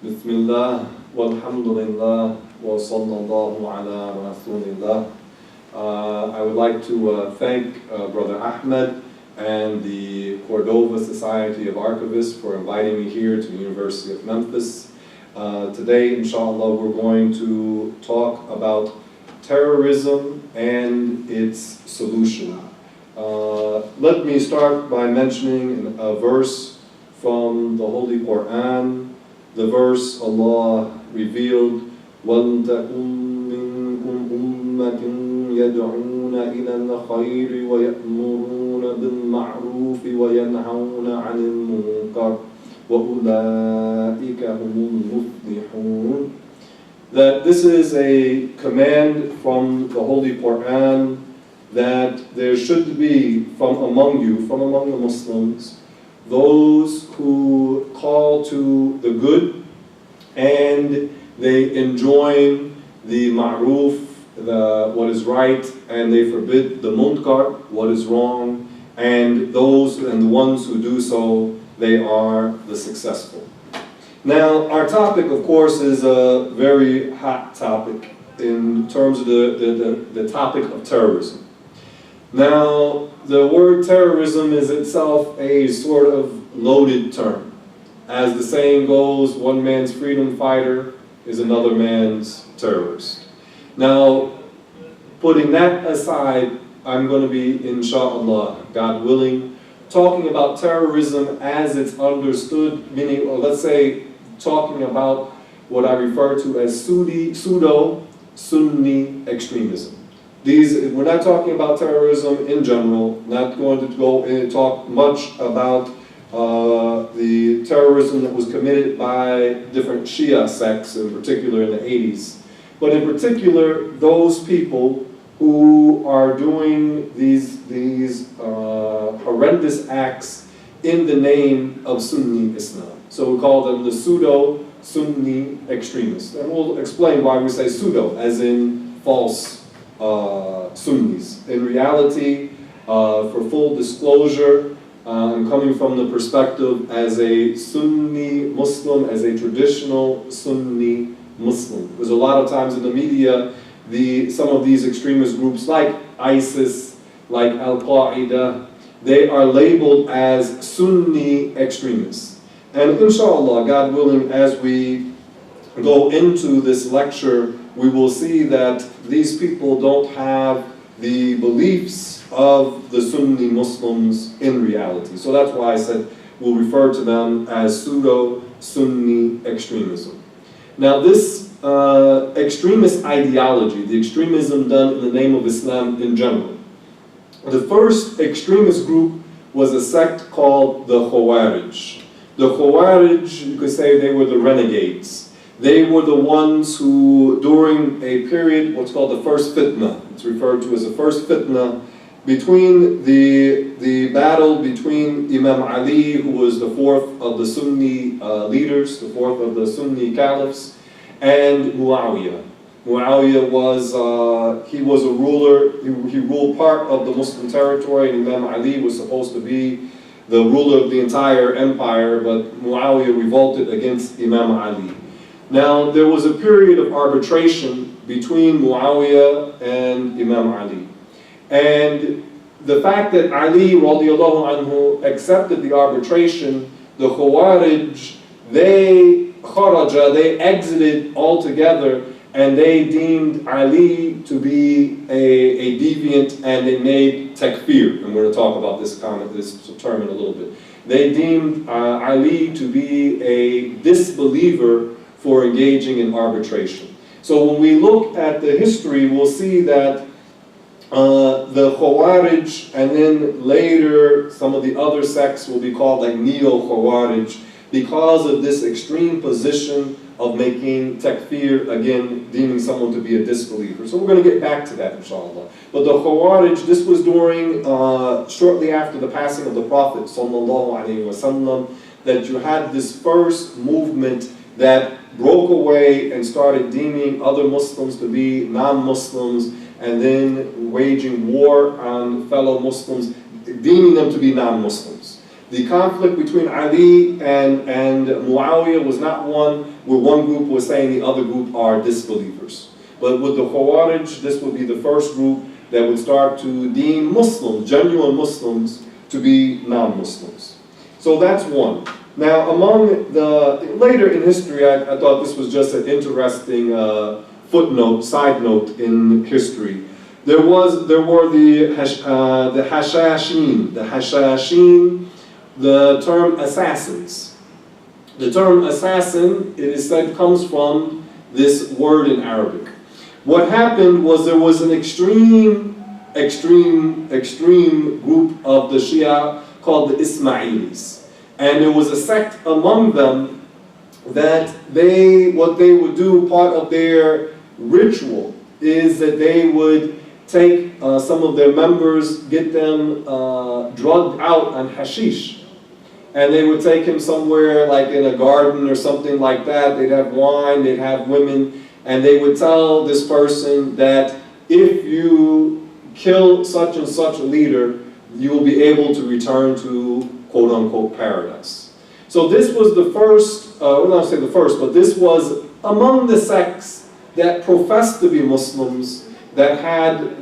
Bismillah, walhamdulillah, wa sallallahu ala rasulillah. I would like to thank Brother Ahmed and the Cordova Society of Archivists for inviting me here to the University of Memphis. Today, inshallah, we're going to talk about terrorism and its solution. Let me start by mentioning a verse from the Holy Quran. The verse Allah revealed, وَلْتَكُنْ مِنْكُمْ أُمَّةٌ يَدْعُونَ إِلَى الْخَيْرِ وَيَأْمُرُونَ بِالْمَعْرُوفِ وَيَنْهَوْنَ عَنِ الْمُنكَرِ وَأُولَٰئِكَ هُمُ الْمُفْلِحُونَ. That this is a command from the Holy Quran that there should be from among you, from among the Muslims, those who call to the good and they enjoin the ma'ruf, what is right, and they forbid the munkar, what is wrong, and the ones who do so, they are the successful. Now, our topic, of course, is a very hot topic in terms of the topic of terrorism. Now, the word terrorism is itself a sort of loaded term. As the saying goes, one man's freedom fighter is another man's terrorist. Now, putting that aside, I'm going to be, inshallah, God willing, talking about terrorism as it's understood, meaning, or let's say, talking about what I refer to as pseudo-Sunni extremism. We're not talking about terrorism in general, not going to go and talk much about the terrorism that was committed by different Shia sects, in particular in the 80s. But in particular, those people who are doing these horrendous acts in the name of Sunni Islam. So we call them the pseudo-Sunni extremists. And we'll explain why we say pseudo, as in false Sunnis. In reality, for full disclosure, I'm coming from the perspective as a Sunni Muslim, as a traditional Sunni Muslim. Because a lot of times in the media, some of these extremist groups like ISIS, like al-Qaeda, they are labeled as Sunni extremists. And inshallah, God willing, as we go into this lecture, we will see that these people don't have the beliefs of the Sunni Muslims in reality. So that's why I said we'll refer to them as pseudo-Sunni extremism. Now this extremist ideology, the extremism done in the name of Islam in general, the first extremist group was a sect called the Khawarij. The Khawarij, you could say they were the renegades. They were the ones who, during a period, what's called the first fitna, it's referred to as the first fitna, between the battle between Imam Ali, who was the fourth of the Sunni leaders, the fourth of the Sunni caliphs, and Muawiyah. Muawiyah was a ruler, he ruled part of the Muslim territory, and Imam Ali was supposed to be the ruler of the entire empire, but Muawiyah revolted against Imam Ali. Now, there was a period of arbitration between Muawiyah and Imam Ali. And the fact that Ali radiallahu anhu accepted the arbitration, the Khawarij, they exited altogether, and they deemed Ali to be a deviant, and they made takfir. And we're going to talk about this term in a little bit. They deemed Ali to be a disbeliever for engaging in arbitration. So when we look at the history, we'll see that the Khawarij, and then later some of the other sects will be called like Neo-Khawarij, because of this extreme position of making takfir, again, deeming someone to be a disbeliever. So we're going to get back to that, inshallah. But the Khawarij, this was during, shortly after the passing of the Prophet, sallallahu alaihi wasallam, that you had this first movement that broke away and started deeming other Muslims to be non-Muslims, and then waging war on fellow Muslims, deeming them to be non-Muslims. The conflict between Ali and Muawiyah was not one where one group was saying the other group are disbelievers. But with the Khawarij, this would be the first group that would start to deem Muslims, genuine Muslims, to be non-Muslims. So that's one. Now, among the, later in history, I thought this was just an interesting footnote, side note in history. There were the Hashashin, the term assassins. The term assassin, it is said, comes from this word in Arabic. What happened was there was an extreme group of the Shia called the Ismailis. And there was a sect among them that what they would do, part of their ritual, is that they would take some of their members, get them drugged out on hashish. And they would take him somewhere like in a garden or something like that. They'd have wine, they'd have women, and they would tell this person that if you kill such and such a leader, you will be able to return to quote-unquote paradise. So this was the first, well, not say the first, but this was among the sects that professed to be Muslims that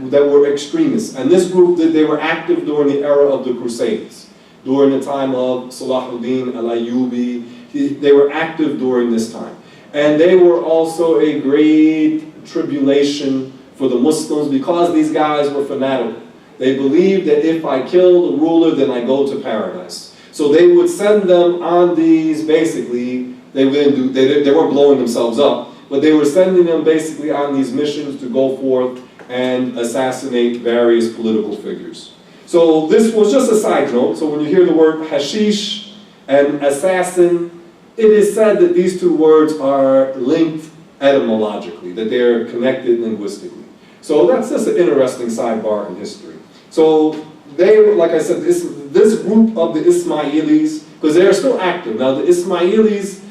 were extremists. And this group, they were active during the era of the Crusades, during the time of Salahuddin al-Ayyubi. They were active during this time. And they were also a great tribulation for the Muslims because these guys were fanatical. They believed that if I kill the ruler, then I go to paradise. So they would send them on these, basically, they weren't blowing themselves up, but they were sending them basically on these missions to go forth and assassinate various political figures. So this was just a side note. So when you hear the word hashish and assassin, it is said that these two words are linked etymologically, that they're connected linguistically. So that's just an interesting sidebar in history. So they, like I said, this group of the Ismailis, because they are still active. Now the Ismailis,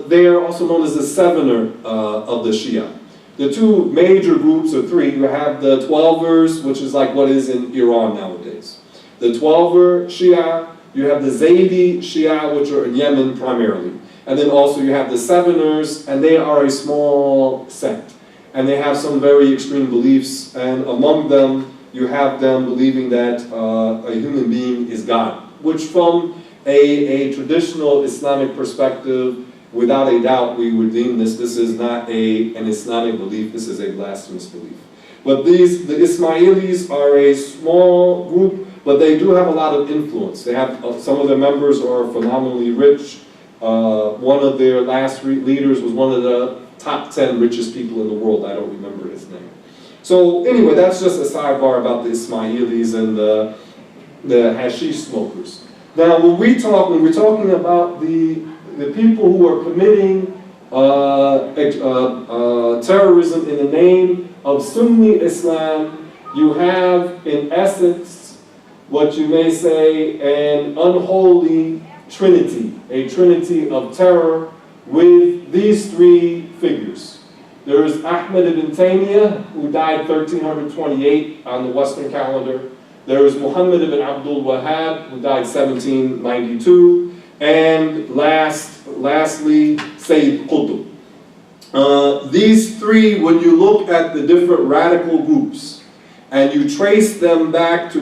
they are also known as the Sevener of the Shia. The two major groups, or three, you have the Twelvers, which is like what is in Iran nowadays. The Twelver Shia, you have the Zaydi Shia, which are in Yemen primarily. And then also you have the Seveners, and they are a small sect. And they have some very extreme beliefs, and among them, you have them believing that a human being is God, which from a traditional Islamic perspective, without a doubt, we would deem this is not an Islamic belief, this is a blasphemous belief. But the Ismailis are a small group, but they do have a lot of influence. They have, some of their members are phenomenally rich. One of their last leaders was one of the top 10 richest people in the world. I don't remember his name. So anyway, that's just a sidebar about the Ismailis and the hashish smokers. Now, when we're talking about the people who are committing terrorism in the name of Sunni Islam, you have, in essence, what you may say, an unholy trinity, a trinity of terror with these three figures. There is Ahmed ibn Taymiyyah, who died 1328 on the Western calendar. There is Muhammad ibn al-Wahhab, who died 1792. And lastly, Sayyid Qutb. These three, when you look at the different radical groups, and you trace them back to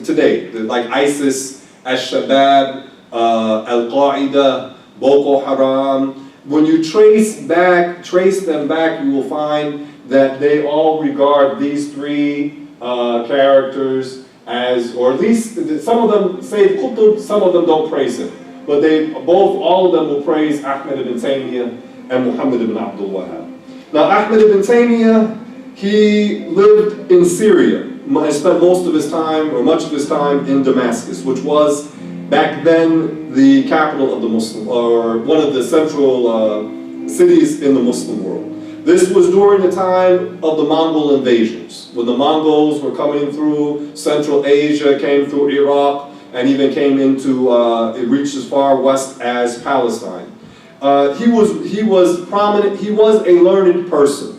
today, like ISIS, Al-Shabaab, Al-Qaeda, Boko Haram, when you trace them back, you will find that they all regard these three characters as, or at least some of them say Qutb, some of them don't praise him. But all of them will praise Ahmed ibn Taymiyyah and Muhammad ibn al-Wahhab. Now Ahmed ibn Taymiyyah, he lived in Syria. He spent most of his time, or much of his time, in Damascus, which was back then the capital of the Muslim, or one of the central cities in the Muslim world. This was during the time of the Mongol invasions, when the Mongols were coming through Central Asia, came through Iraq, and even came into, it reached as far west as Palestine. He was prominent, he was a learned person.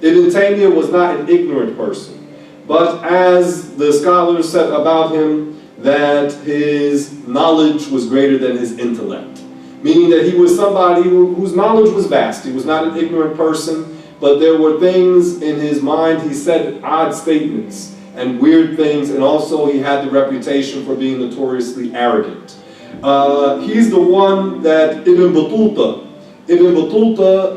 Ibn Taymiyyah was not an ignorant person. But as the scholars said about him, that his knowledge was greater than his intellect. Meaning that he was somebody whose knowledge was vast. He was not an ignorant person, but there were things in his mind. He said odd statements and weird things, and also he had the reputation for being notoriously arrogant. He's the one that Ibn Battuta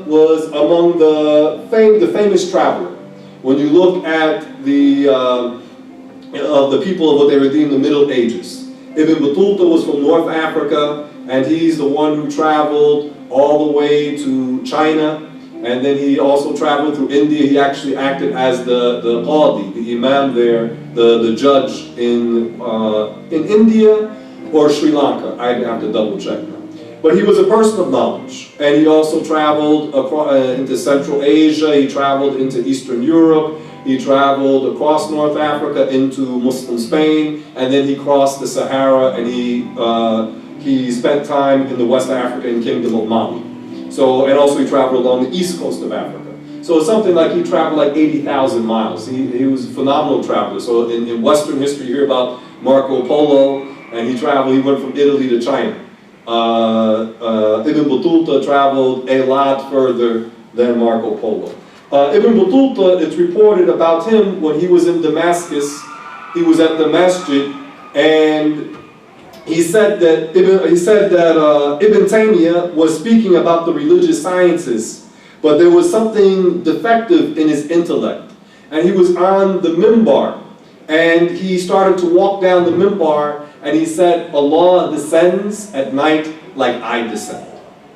was among the famous traveler. When you look at the people of what they were deemed the Middle Ages, Ibn Battuta was from North Africa, and he's the one who traveled all the way to China, and then he also traveled through India. He actually acted as the qadi, the imam there, the judge in India or Sri Lanka. I'd have to double check now. But he was a person of knowledge, and he also traveled into Central Asia. He traveled into Eastern Europe. He traveled across North Africa into Muslim Spain, and then he crossed the Sahara, and he spent time in the West African kingdom of Mali. So, and also he traveled along the east coast of Africa. So it's something like he traveled like 80,000 miles. He was a phenomenal traveler. So in Western history, you hear about Marco Polo, and he went from Italy to China. Ibn Battuta traveled a lot further than Marco Polo. Ibn Battuta, it's reported about him when he was in Damascus. He was at the masjid, and he said that Ibn Taymiyyah was speaking about the religious sciences, but there was something defective in his intellect. And he was on the minbar, and he started to walk down the minbar, and he said, Allah descends at night like I descend.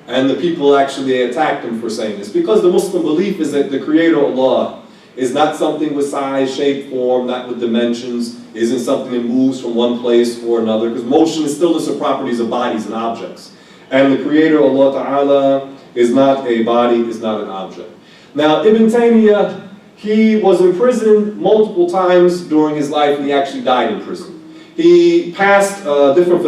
And the people actually attacked him for saying this, because the Muslim belief is that the Creator Allah is not something with size, shape, form, not with dimensions, isn't something that moves from one place or another, because motion is still the properties of bodies and objects. And the Creator Allah Ta'ala is not a body, is not an object. Now, Ibn Taymiyyah, he was imprisoned multiple times during his life, and he actually died in prison. He passed different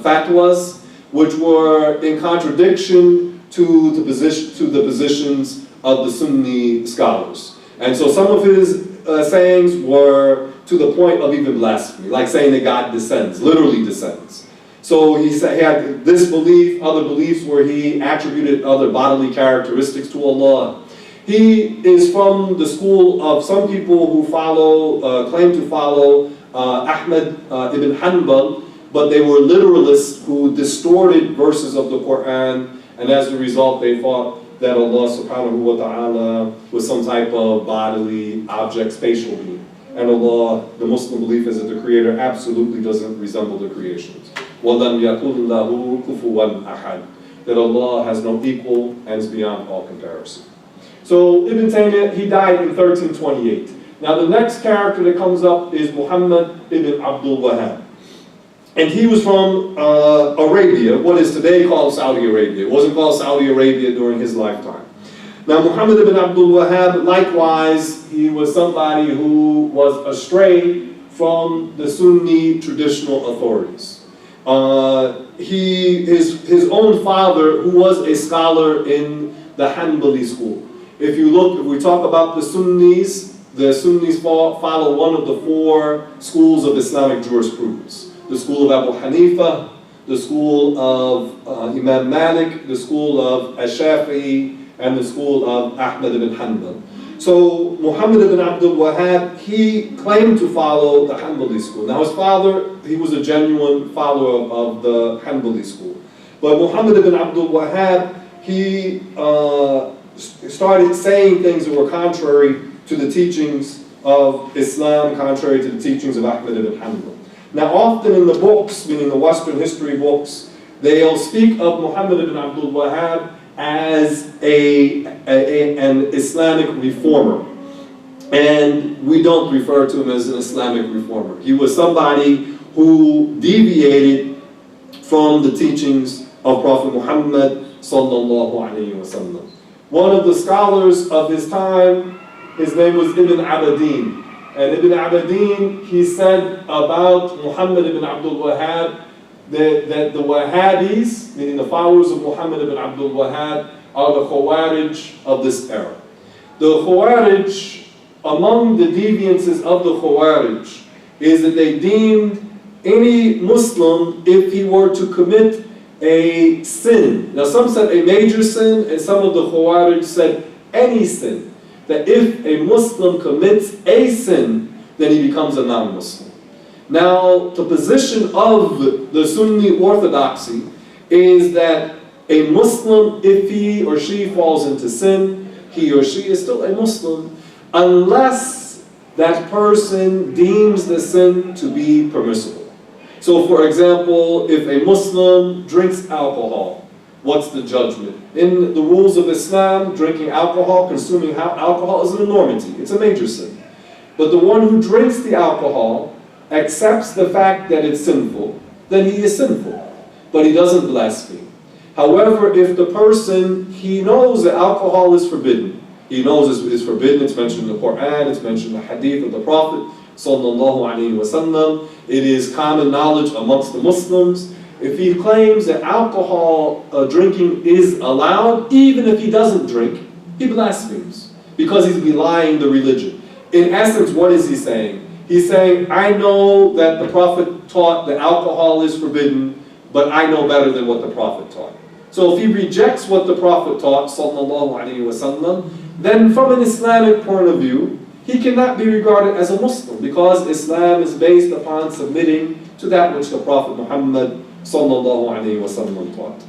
fatwas, which were in contradiction to the positions of the Sunni scholars. And so some of his sayings were to the point of even blasphemy, like saying that God descends, literally descends. So he had this belief, other beliefs where he attributed other bodily characteristics to Allah. He is from the school of some people who claim to follow Ahmed ibn Hanbal, but they were literalists who distorted verses of the Quran, and as a result they thought that Allah subhanahu wa ta'ala was some type of bodily object, spatial being. And Allah, the Muslim belief is that the Creator absolutely doesn't resemble the creations. وَلَمْ يَكُنْ لَهُ كُفُوًا أَحَدٌ. That Allah has no equal and is beyond all comparison. So Ibn Taymiyyah, he died in 1328. Now the next character that comes up is Muhammad ibn Abdul Wahhab. And he was from Arabia, what is today called Saudi Arabia. It wasn't called Saudi Arabia during his lifetime. Now Muhammad ibn Abdul Wahhab, likewise, he was somebody who was astray from the Sunni traditional authorities. His own father, who was a scholar in the Hanbali school. If we talk about the Sunnis follow one of the four schools of Islamic jurisprudence. The school of Abu Hanifa, the school of Imam Malik, the school of Ash-Shafi'i, and the school of Ahmed ibn Hanbal. So Muhammad ibn Abdul Wahhab, he claimed to follow the Hanbali school. Now his father, he was a genuine follower of the Hanbali school. But Muhammad ibn Abdul Wahhab, he started saying things that were contrary to the teachings of Islam, contrary to the teachings of Ahmed ibn Hanbal. Now often in the books, meaning the Western history books, they'll speak of Muhammad ibn Abdul Wahhab as an Islamic reformer. And we don't refer to him as an Islamic reformer. He was somebody who deviated from the teachings of Prophet Muhammad sallallahu alaihi wasallam. One of the scholars of his time, his name was Ibn Abadin. And Ibn Abadin, he said about Muhammad ibn Abdul Wahhab that the Wahhabis, meaning the followers of Muhammad ibn Abdul Wahhab, are the Khawarij of this era. The Khawarij, among the deviances of the Khawarij, is that they deemed any Muslim, if he were to commit a sin. Now some said a major sin, and some of the Khawarij said any sin. That if a Muslim commits a sin, then he becomes a non-Muslim. Now, the position of the Sunni orthodoxy is that a Muslim, if he or she falls into sin, he or she is still a Muslim, unless that person deems the sin to be permissible. So, for example, if a Muslim drinks alcohol, what's the judgment? In the rules of Islam, drinking alcohol, consuming alcohol is an enormity. It's a major sin. But the one who drinks the alcohol accepts the fact that it's sinful, then he is sinful. But he doesn't blaspheme. However, if the person, he knows that alcohol is forbidden, he knows it's forbidden, it's mentioned in the Quran, it's mentioned in the hadith of the Prophet, sallallahu alaihi wasallam, it is common knowledge amongst the Muslims. If he claims that alcohol drinking is allowed, even if he doesn't drink, he blasphemes, because he's belying the religion. In essence, what is he saying? He's saying, I know that the Prophet taught that alcohol is forbidden, but I know better than what the Prophet taught. So if he rejects what the Prophet taught, sallallahu alaihi wasallam, then from an Islamic point of view, he cannot be regarded as a Muslim, because Islam is based upon submitting to that which the Prophet Muhammad sallallahu alaihi wasallam taught.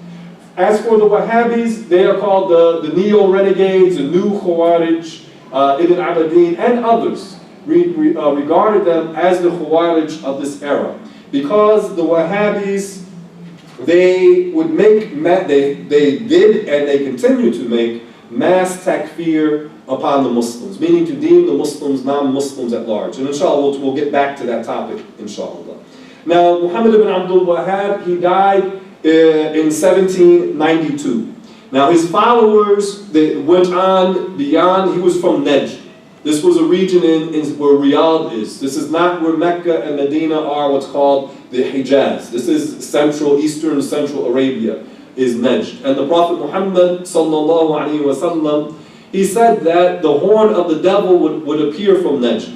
As for the Wahhabis, they are called the neo-renegades, the new Khawarij, Ibn Abidin, and others regarded them as the Khawarij of this era, because the Wahhabis, they would make, they did and they continue to make mass takfir upon the Muslims, meaning to deem the Muslims non-Muslims at large. And inshallah, we'll get back to that topic, inshallah. Now, Muhammad ibn Abdul Wahhab, he died in 1792. Now, his followers, they went on beyond, he was from Najd. This was a region where Riyadh is. This is not where Mecca and Medina are what's called the Hijaz. This is eastern central Arabia, is Najd. And the Prophet Muhammad sallallahu alaihi wasallam, he said that the horn of the devil would appear from Najd.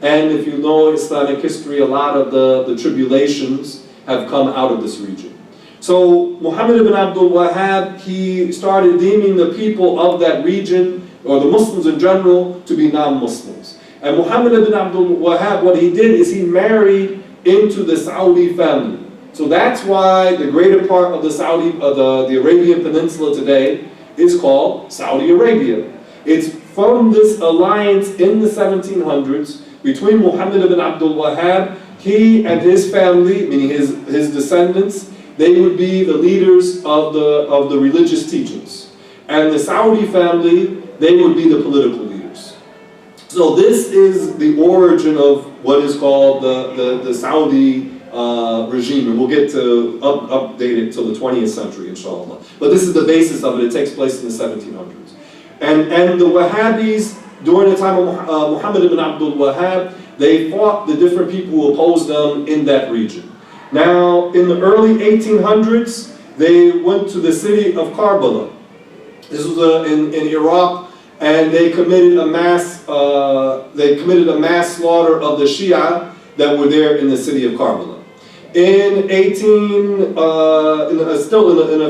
And if you know Islamic history, a lot of the tribulations have come out of this region. So Muhammad ibn Abdul Wahhab, he started deeming the people of that region, or the Muslims in general, to be non-Muslims. And Muhammad ibn Abdul Wahhab, what he did is he married into the Saudi family. So that's why the greater part of the Arabian Peninsula today is called Saudi Arabia. It's from this alliance in the 1700s between Muhammad ibn Abdul Wahhab, he and his family, meaning his descendants, they would be the leaders of the religious teachings. And the Saudi family, they would be the political leaders. So this is the origin of what is called the Saudi regime, and we'll get to update it till the 20th century, inshallah. But this is the basis of it. It takes place in the 1700s. And the Wahhabis, during the time of Muhammad ibn Abdul Wahhab, they fought the different people who opposed them in that region. Now, in the early 1800s, they went to the city of Karbala. This was in Iraq, and they committed a mass slaughter of the Shia that were there in the city of Karbala. In a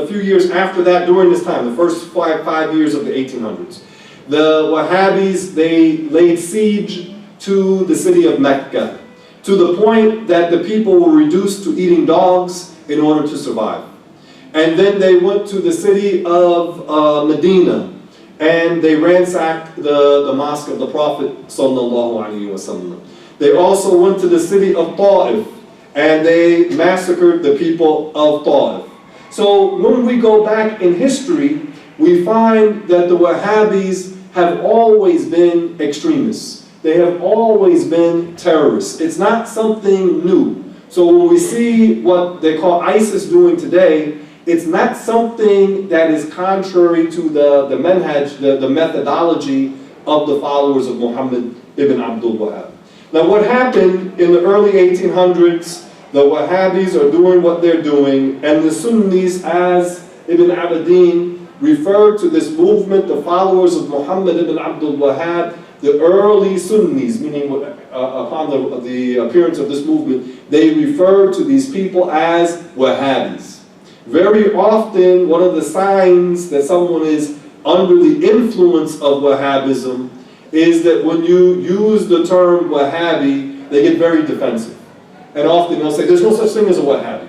few years after that, during this time, the first five years of the 1800s, the Wahhabis, they laid siege to the city of Mecca, to the point that the people were reduced to eating dogs in order to survive. And then they went to the city of Medina, and they ransacked the mosque of the Prophet sallallahu alaihi wasallam. They also went to the city of Ta'if, and they massacred the people of Ta'if. So when we go back in history, we find that the Wahhabis have always been extremists. They have always been terrorists. It's not something new. So when we see what they call ISIS doing today, it's not something that is contrary to the manhaj, the methodology of the followers of Muhammad ibn Abdul Wahhab. Now what happened in the early 1800s, the Wahhabis are doing what they're doing, and the Sunnis, as Ibn Abidin referred to this movement, the followers of Muhammad ibn Abdul Wahhab, the early Sunnis, meaning upon the appearance of this movement, they referred to these people as Wahhabis. Very often, one of the signs that someone is under the influence of Wahhabism is that when you use the term Wahhabi, they get very defensive. And often they'll say, there's no such thing as a Wahhabi.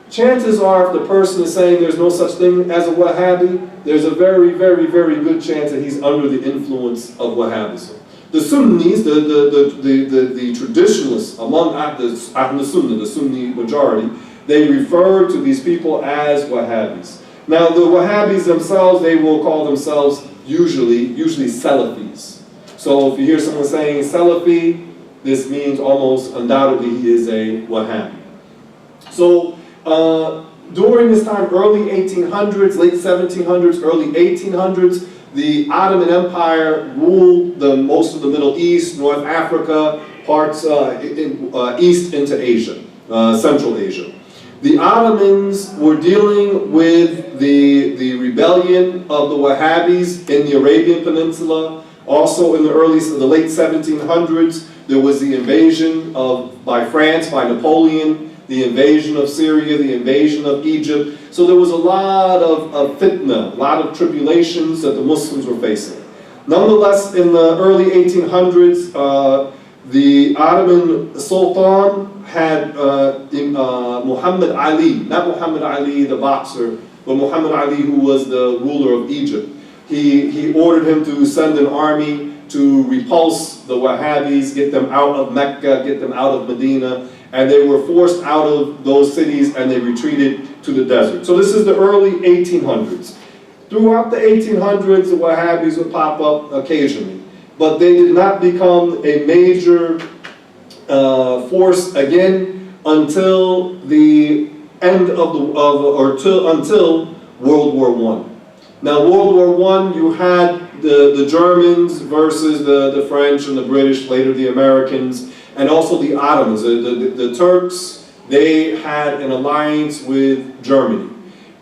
Chances are, if the person is saying there's no such thing as a Wahhabi, there's a very, very, very good chance that he's under the influence of Wahhabism. The Sunnis, the traditionalists among the Sunnah, the Sunni majority, they refer to these people as Wahhabis. Now, the Wahhabis themselves, they will call themselves usually Salafis. So if you hear someone saying Salafi, this means almost undoubtedly he is a Wahhabi. So during this time, early 1800s, late 1700s, early 1800s, the Ottoman Empire ruled most of the Middle East, North Africa, parts east into Asia, Central Asia. The Ottomans were dealing with the rebellion of the Wahhabis in the Arabian Peninsula. Also in the late 1700s, there was the invasion by France, by Napoleon, the invasion of Syria, the invasion of Egypt. So there was a lot of fitna, a lot of tribulations that the Muslims were facing. Nonetheless, in the early 1800s, the Ottoman Sultan had Muhammad Ali, not Muhammad Ali the boxer, but Muhammad Ali who was the ruler of Egypt. He ordered him to send an army to repulse the Wahhabis, get them out of Mecca, get them out of Medina, and they were forced out of those cities and they retreated to the desert. So this is the early 1800s. Throughout the 1800s, the Wahhabis would pop up occasionally, but they did not become a major force again until the end until World War I. Now, World War I, you had the Germans versus the French and the British, later the Americans, and also the Ottomans. The Turks, they had an alliance with Germany.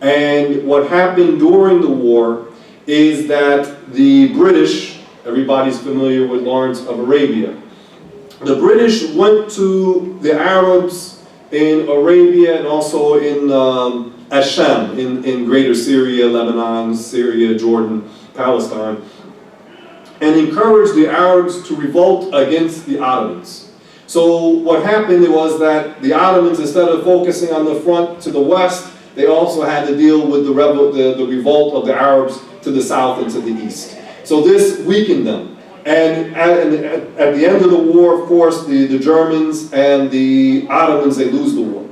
And what happened during the war is that the British, everybody's familiar with Lawrence of Arabia, the British went to the Arabs in Arabia and also in Asham, in greater Syria, Lebanon, Syria, Jordan, Palestine, and encouraged the Arabs to revolt against the Ottomans. So what happened was that the Ottomans, instead of focusing on the front to the west, they also had to deal with the revolt of the Arabs to the south and to the east. So this weakened them. And at the end of the war, of course, the Germans and the Ottomans, they lose the war.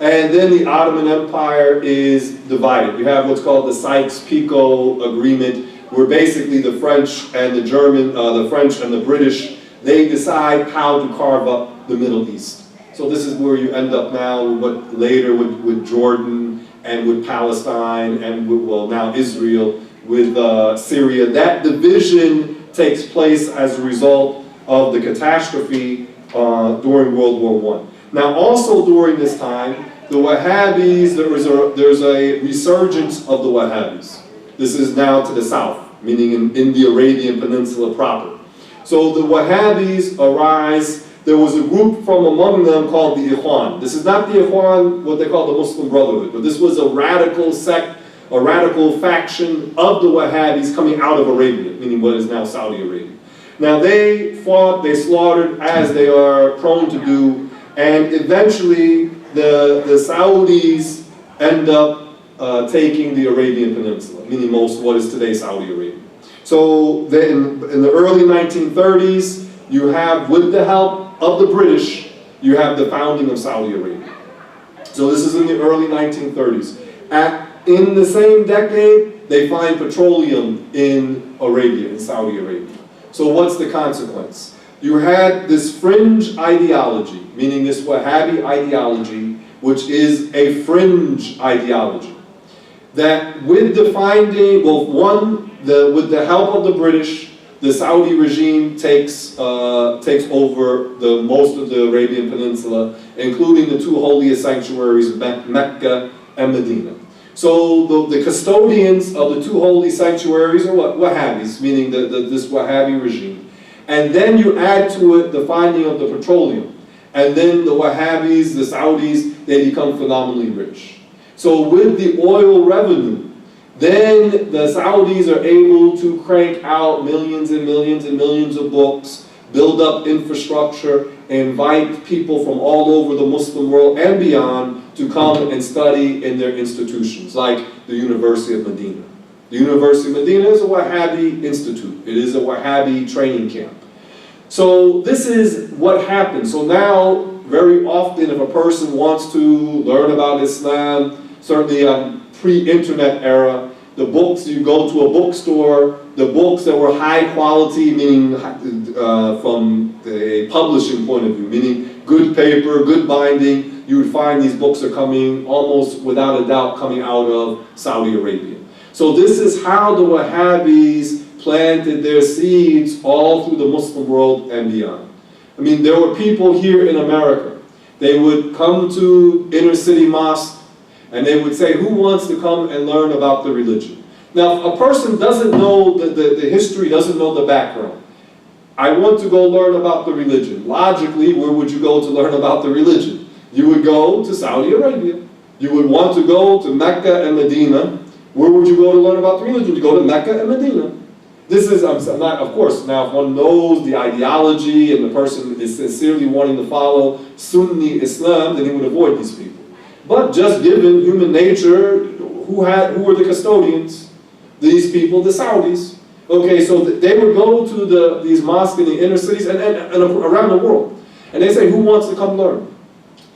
And then the Ottoman Empire is divided. You have what's called the Sykes-Picot Agreement, where basically the French and the French and the British, they decide how to carve up the Middle East. So this is where you end up now with later with Jordan and with Palestine and with, well, now Israel, with Syria. That division takes place as a result of the catastrophe during World War I. Now also during this time, the Wahhabis, there's a resurgence of the Wahhabis. This is now to the south, meaning in the Arabian Peninsula proper. So the Wahhabis arise. There was a group from among them called the Ikhwan. This is not the Ikhwan, what they call the Muslim Brotherhood, but this was a radical sect, a radical faction of the Wahhabis coming out of Arabia, meaning what is now Saudi Arabia. Now they fought, they slaughtered, as they are prone to do, and eventually the Saudis end up taking the Arabian Peninsula, meaning most of what is today Saudi Arabia. So then in the early 1930s, you have, with the help of the British, you have the founding of Saudi Arabia. So this is in the early 1930s. In the same decade, they find petroleum in Arabia, in Saudi Arabia. So what's the consequence? You had this fringe ideology, meaning this Wahhabi ideology, which is a fringe ideology, that with the finding, well, with the help of the British, the Saudi regime takes over most of the Arabian Peninsula, including the two holiest sanctuaries, Mecca and Medina. So the custodians of the two holy sanctuaries are what? Wahhabis, meaning this Wahhabi regime. And then you add to it the finding of the petroleum. And then the Wahhabis, the Saudis, they become phenomenally rich. So with the oil revenue, then the Saudis are able to crank out millions and millions and millions of books, build up infrastructure, invite people from all over the Muslim world and beyond to come and study in their institutions, like the University of Medina. The University of Medina is a Wahhabi institute. It is a Wahhabi training camp. So this is what happens. So now, very often, if a person wants to learn about Islam, certainly pre-internet era, the books, you go to a bookstore, the books that were high quality, meaning from a publishing point of view, meaning good paper, good binding, you would find these books are coming almost without a doubt coming out of Saudi Arabia. So this is how the Wahhabis planted their seeds all through the Muslim world and beyond. I mean, there were people here in America. They would come to inner city mosques and they would say, who wants to come and learn about the religion? Now, if a person doesn't know the history, doesn't know the background, I want to go learn about the religion. Logically, where would you go to learn about the religion? You would go to Saudi Arabia. You would want to go to Mecca and Medina. Where would you go to learn about the religion? You go to Mecca and Medina. This is, I'm not, of course, now if one knows the ideology and the person is sincerely wanting to follow Sunni Islam, then he would avoid these people. But just given human nature, who were the custodians? These people, the Saudis. Okay, so they would go to these mosques in the inner cities and around the world. And they say, who wants to come learn?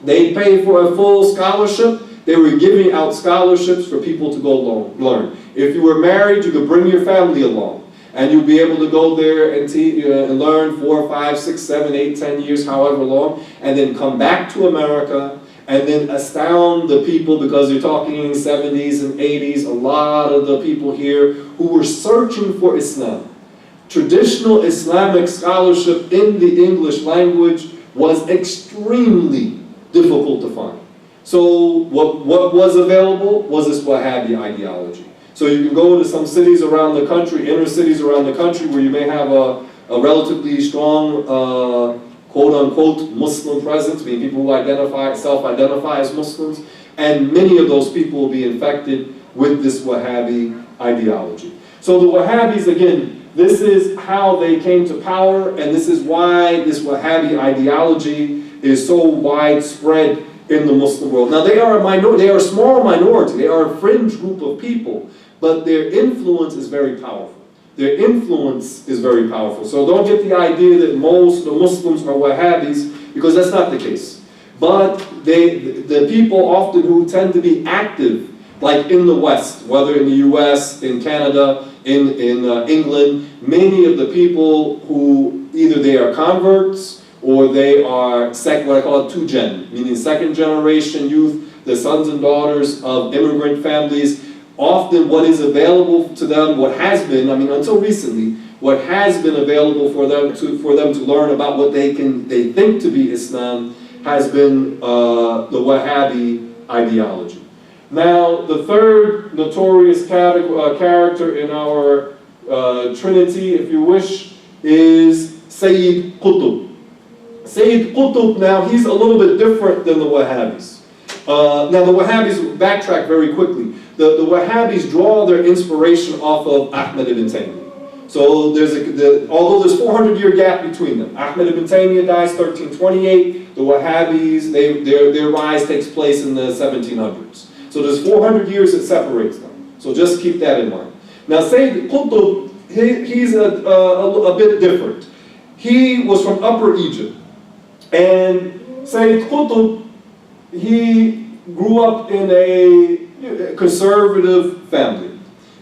They pay for a full scholarship. They were giving out scholarships for people to go learn. If you were married, you could bring your family along. And you'd be able to go there and learn 4, 5, 6, 7, 8, 10 years, however long, and then come back to America and then astound the people, because you're talking 70s and 80s, a lot of the people here who were searching for Islam. Traditional Islamic scholarship in the English language was extremely difficult to find. So what was available was this Wahhabi ideology. So you can go to some cities around the country, inner cities around the country, where you may have a relatively strong, quote-unquote, Muslim presence, meaning people who self-identify as Muslims, and many of those people will be infected with this Wahhabi ideology. So the Wahhabis, again, this is how they came to power, and this is why this Wahhabi ideology is so widespread in the Muslim world. Now they are a minority, they are a small minority, they are a fringe group of people, but their influence is very powerful. Their influence is very powerful. So don't get the idea that most the Muslims are Wahhabis, because that's not the case. But the people often who tend to be active, like in the West, whether in the US, in Canada, in England, many of the people who either they are converts or they are what I call 2-gen, meaning second generation youth, the sons and daughters of immigrant families. Often what is available to them, what has been, I mean until recently, what has been available for them to learn about what they think to be Islam has been the Wahhabi ideology. Now, the third notorious character in our trinity, if you wish, is Sayyid Qutb. Sayyid Qutb, now he's a little bit different than the Wahhabis. Now the Wahhabis, backtrack very quickly. The Wahhabis draw their inspiration off of Ahmed ibn Taymiyyah. So although there's 400-year gap between them. Ahmed ibn Taymiyyah dies 1328. The Wahhabis, their rise takes place in the 1700s. So there's 400 years that separates them. So just keep that in mind. Now Sayyid Qutb, he's a bit different. He was from Upper Egypt. And Sayyid Qutb, he grew up in a conservative family.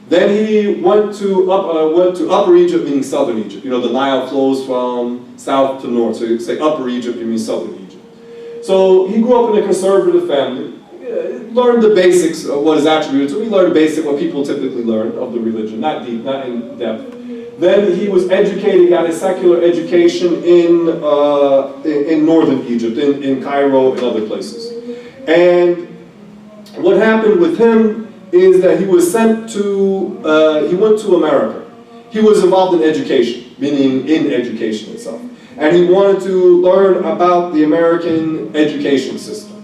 Then he went to Upper Egypt, meaning southern Egypt. You know, the Nile flows from south to north. So you say Upper Egypt, you mean southern Egypt. So he grew up in a conservative family, learned the basics of what is attributed to. He learned basic what people typically learn of the religion, not deep, not in depth. Then he was educated, got his secular education in northern Egypt, in Cairo and other places. And what happened with him is that he was sent to, he went to America. he was involved in education, meaning in education itself. And he wanted to learn about the American education system.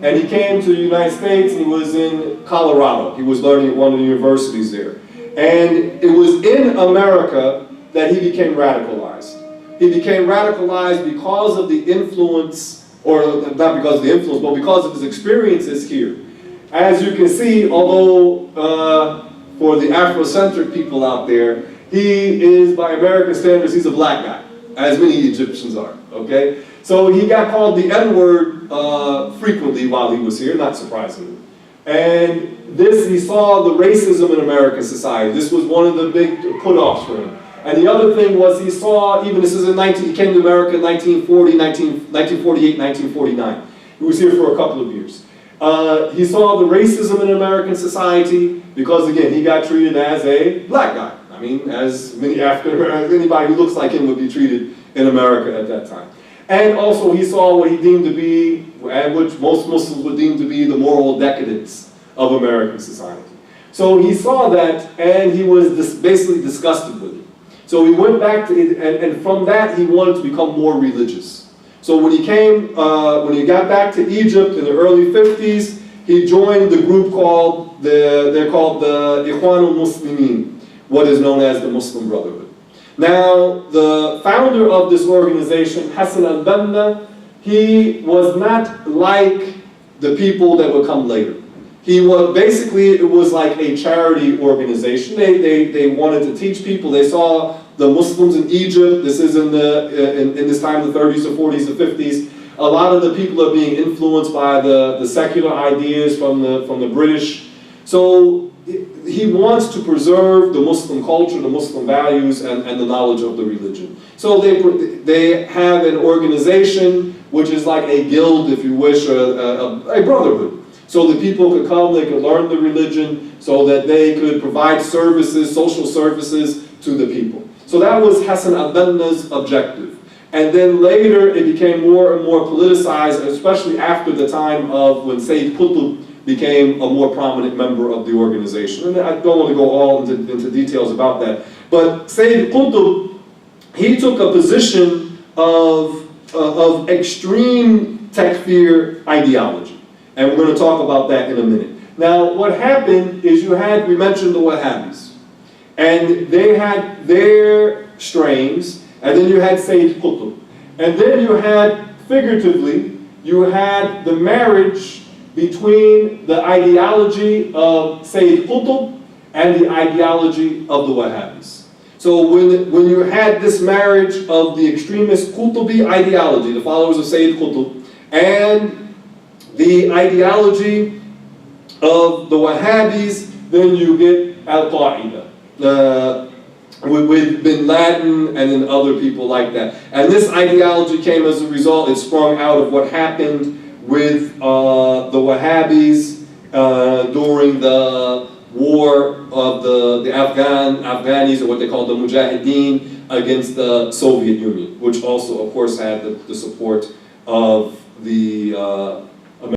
And he came to the United States, and he was in Colorado. He was learning at one of the universities there. And it was in America that he became radicalized. He became radicalized because of the influence, or not because of the influence, but because of his experiences here. As you can see, although for the Afrocentric people out there, he is, by American standards, he's a black guy, as many Egyptians are, okay? So he got called the N-word frequently while he was here, not surprisingly. And this, he saw the racism in American society. This was one of the big put-offs for him. And the other thing was he saw, even this is in he came to America in 1948, 1949. He was here for a couple of years. He saw the racism in American society because, again, he got treated as a black guy. I mean, as many African Americans, anybody who looks like him would be treated in America at that time. And also he saw what he deemed to be, and which most Muslims would deem to be, the moral decadence of American society. So he saw that, and he was basically disgusted with it. So he went back to it, and from that he wanted to become more religious. So when he came, when he got back to Egypt in the early 50s, he joined the group called, they're called the Ikhwan al-Muslimin, what is known as the Muslim Brotherhood. Now, the founder of this organization, Hassan al-Banna, he was not like the people that would come later. He was, basically, it was like a charity organization. They wanted to teach people. They saw the Muslims in Egypt, this is in this time, the 30s, the 40s, the 50s. A lot of the people are being influenced by the secular ideas from the British. So he wants to preserve the Muslim culture, the Muslim values, and the knowledge of the religion. So they have an organization which is like a guild, if you wish, a brotherhood. So the people could come, they could learn the religion, so that they could provide services, social services to the people. So that was Hassan al-Banna's objective. And then later it became more and more politicized, especially after the time of when Sayyid Qutb became a more prominent member of the organization. And I don't want to go all into details about that. But Sayyid Qutb, he took a position of extreme takfir ideology. And we're going to talk about that in a minute. Now, what happened is we mentioned the Wahhabis. And they had their strains, and then you had Sayyid Qutb. And then you had, figuratively, you had the marriage between the ideology of Sayyid Qutb and the ideology of the Wahhabis. So when you had this marriage of the extremist Qutbi ideology, the followers of Sayyid Qutb, and the ideology of the Wahhabis, then you get al-Qaeda, with bin Laden and then other people like that. And this ideology came as a result, it sprung out of what happened with the Wahhabis during the war of the Afghanis, or what they call the Mujahideen, against the Soviet Union, which also, of course, had the support of the